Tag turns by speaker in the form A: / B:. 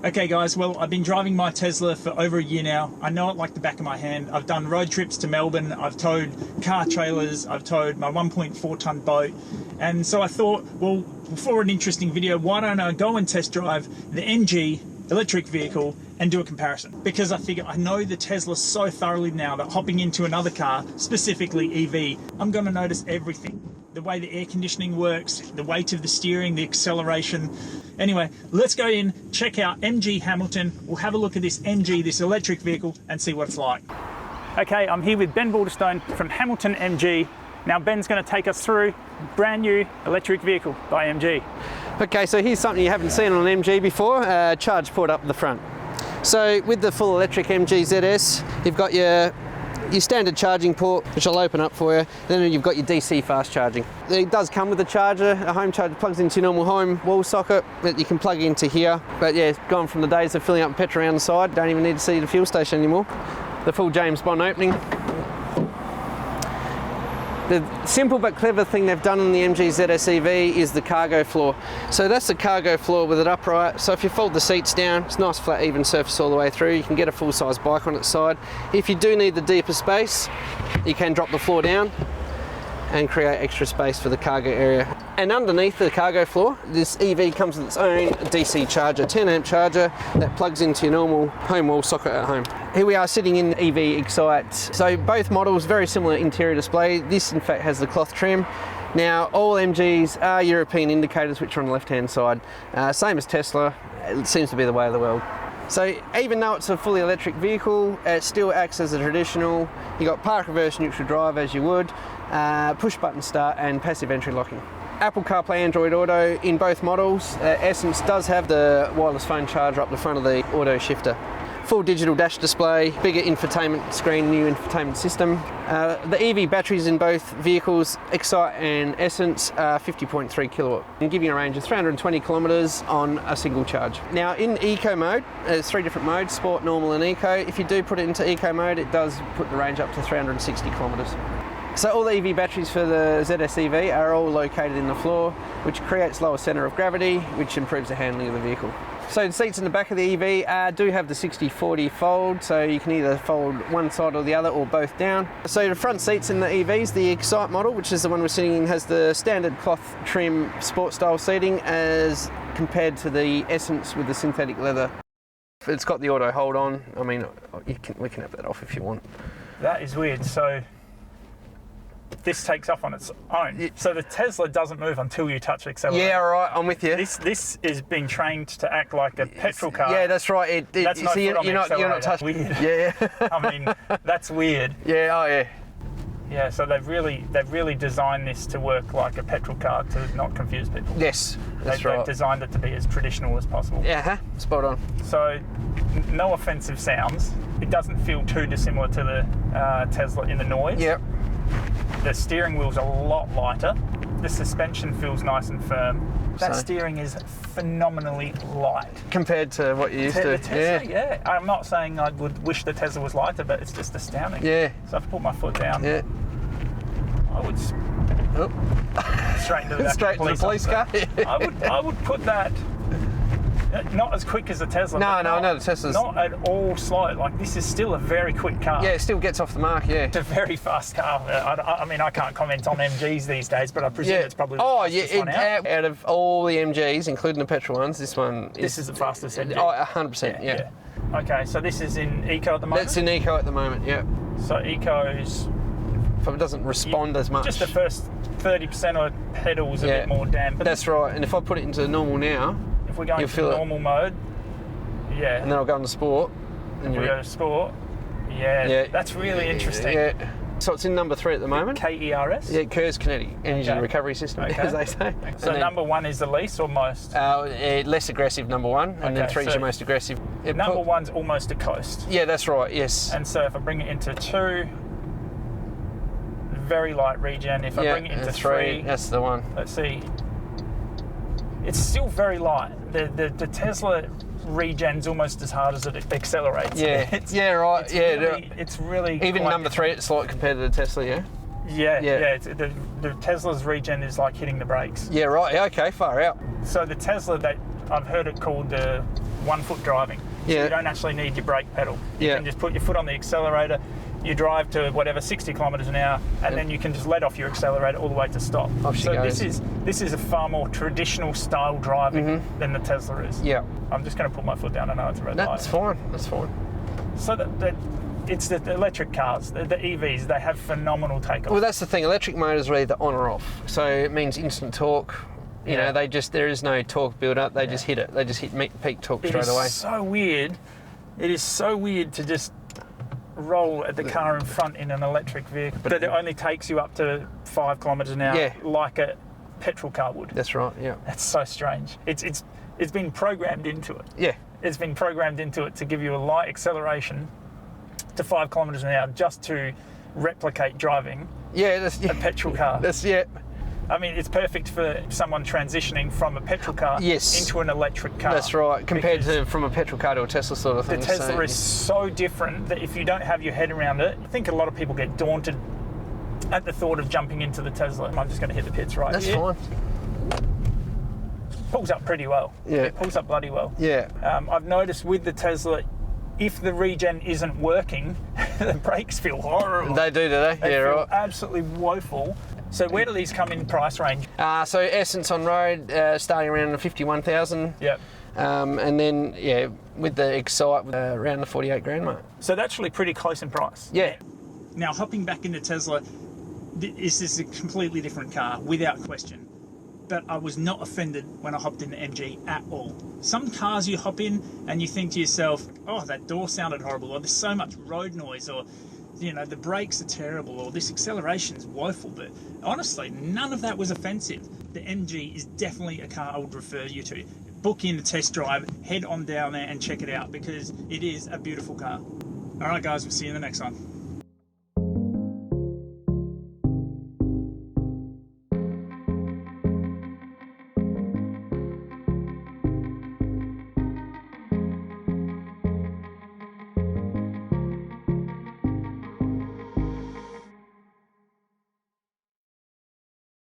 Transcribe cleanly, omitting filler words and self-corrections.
A: Okay guys, well I've been driving my Tesla for over a year now. I know it like the back of my hand. I've done road trips to Melbourne, I've towed car trailers, I've towed my 1.4 ton boat, and so I thought, well, for an interesting video, why don't I go and test drive the MG electric vehicle and do a comparison? Because I figure I know the Tesla so thoroughly now that hopping into another car, specifically EV, I'm going to notice everything. The way the air conditioning works, the weight of the steering, the acceleration. Anyway, let's go in, check out MG Hamilton. We'll have a look at this MG, this electric vehicle, and see what it's like. Okay, I'm here with Ben Balderstone from Hamilton MG. Now Ben's going to take us through brand new electric vehicle by MG.
B: Okay, so here's something you haven't seen on an MG before, charge port up the front. So with the full electric MG ZS, you've got your standard charging port, which I'll open up for you. Then you've got your DC fast charging. It does come with a charger, a home charger, plugs into your normal home wall socket that you can plug into here. But yeah, gone from the days of filling up petrol around the side. Don't even need to see the fuel station anymore. The full James Bond opening. The simple but clever thing they've done on the MG ZS EV is the cargo floor. So that's the cargo floor with it upright. So if you fold the seats down, it's nice flat even surface all the way through. You can get a full-size bike on its side. If you do need the deeper space, you can drop the floor down and create extra space for the cargo area. And underneath the cargo floor, this EV comes with its own DC charger, 10 amp charger that plugs into your normal home wall socket at home. Here we are sitting in EV Excite. So both models, very similar interior display. This in fact has the cloth trim. Now all MGs are European indicators, which are on the left hand side. Same as Tesla, it seems to be the way of the world. So even though it's a fully electric vehicle, it still acts as a traditional. You got park, reverse, neutral drive as you would, push button start and passive entry locking. Apple CarPlay, Android Auto in both models. Essence does have the wireless phone charger up the front of the auto shifter. Full digital dash display, bigger infotainment screen, new infotainment system. The EV batteries in both vehicles, Excite and Essence, are 50.3 kilowatt and giving a range of 320 kilometres on a single charge. Now in Eco mode, there's 3 different modes, Sport, Normal and Eco. If you do put it into Eco mode, it does put the range up to 360 kilometres. So all the EV batteries for the ZS EV are all located in the floor, which creates lower centre of gravity, which improves the handling of the vehicle. So the seats in the back of the EV do have the 60-40 fold, so you can either fold one side or the other or both down. So the front seats in the EVs, the Excite model, which is the one we're sitting in, has the standard cloth trim sport style seating as compared to the Essence with the synthetic leather. It's got the auto hold on. I mean, we can have that off if you want.
A: That is weird. So this takes off on its own. So the Tesla doesn't move until you touch accelerator.
B: Yeah, right, I'm with you.
A: This is being trained to act like a petrol car.
B: Yeah, that's right.
A: That's no foot on the accelerator.
B: You're not touching.
A: Weird.
B: Yeah.
A: I mean, that's weird.
B: Yeah, oh yeah.
A: Yeah, so they've really designed this to work like a petrol car to not confuse people.
B: Yes, that's right.
A: They've designed it to be as traditional as possible.
B: Yeah, spot on.
A: So, no offensive sounds. It doesn't feel too dissimilar to the Tesla in the noise.
B: Yep.
A: The steering wheel's a lot lighter. The suspension feels nice and firm. That steering is phenomenally light.
B: Compared to what you used to.
A: The Tesla, yeah. I'm not saying I would wish the Tesla was lighter, but it's just astounding.
B: Yeah.
A: So if I put my foot down,
B: yeah,
A: I would straight into the
B: police car.
A: I would put that not as quick as the Tesla.
B: No, the Tesla's
A: not at all slow. Like this is still a very quick car.
B: Yeah, it still gets off the mark. Yeah,
A: it's a very fast car. I mean, I can't comment on MGs these days, but I presume it's probably the fastest one
B: out of all the MGs, including the petrol ones, this
A: is the fastest MG.
B: Oh, 100%. Yeah.
A: Okay, so this is in Eco at the moment.
B: That's in Eco at the moment. Yeah.
A: So Eco's.
B: It doesn't respond as much.
A: Just the first 30% of pedals a bit more dampened.
B: That's right. And if I put it into normal now,
A: if we go into normal mode,
B: and then I'll go into sport.
A: And we go to sport, that's really interesting.
B: Yeah. So it's in number 3 at the moment.
A: KERS?
B: Yeah, KERS Candetti, Engine Recovery System, as they say.
A: So number 1 is the least or most?
B: Less aggressive, number 1, and then 3 is your most aggressive.
A: Number 1's almost a coast.
B: Yeah, that's right, yes.
A: And so if I bring it into 2, very light regen. If I bring it into 3,
B: that's the one.
A: Let's see. It's still very light. The Tesla regen's almost as hard as it accelerates.
B: Yeah,
A: It's really
B: even number 3, it's light compared to the Tesla.
A: The Tesla's regen is like hitting the brakes.
B: Yeah, right. Okay, far out.
A: So the Tesla, that I've heard it called the 1 foot driving. So
B: Yeah.
A: you don't actually need your brake pedal. You
B: Yeah.
A: can just put your foot on the accelerator, you drive to whatever, 60 kilometres an hour, and then you can just let off your accelerator all the way to stop.
B: Off she
A: so
B: goes.
A: this is a far more traditional style driving than the Tesla is.
B: Yeah.
A: I'm just going to put my foot down. I know it's a red light.
B: That's fine. That's fine.
A: So it's the electric cars, the EVs, they have phenomenal takeoff.
B: Well, that's the thing. Electric motors are either on or off. So it means instant torque. You know, there is no torque build up. They just hit it. They just hit peak torque straight away.
A: It's so weird. It is so weird to just roll at the car in front in an electric vehicle, but it only takes you up to 5 kilometres an hour, like a petrol car would.
B: That's right. Yeah.
A: That's so strange. It's been programmed into it.
B: Yeah.
A: It's been programmed into it to give you a light acceleration to 5 kilometres an hour just to replicate driving a petrol car. I mean, it's perfect for someone transitioning from a petrol car into an electric car.
B: That's right, compared to from a petrol car to a Tesla sort of thing.
A: The Tesla is so different that if you don't have your head around it, I think a lot of people get daunted at the thought of jumping into the Tesla. I'm just going to hit the pits right here.
B: That's fine.
A: Pulls up pretty well.
B: Yeah.
A: It pulls up bloody well.
B: Yeah.
A: I've noticed with the Tesla, if the regen isn't working, the brakes feel horrible.
B: They do they?
A: They feel absolutely woeful. So where do these come in price range?
B: So Essence on road, starting around the 51,000.
A: Yep.
B: And then with the Excite, around the 48 grand mark.
A: So that's really pretty close in price.
B: Yeah.
A: Now hopping back into Tesla, this is a completely different car without question. But I was not offended when I hopped in the MG at all. Some cars you hop in and you think to yourself, oh, that door sounded horrible, or there's so much road noise, or the brakes are terrible, or this acceleration is woeful. But honestly, none of that was offensive. The MG is definitely a car I would refer you to. Book in the test drive, head on down there and check it out, because it is a beautiful car. All right, guys, we'll see you in the next one.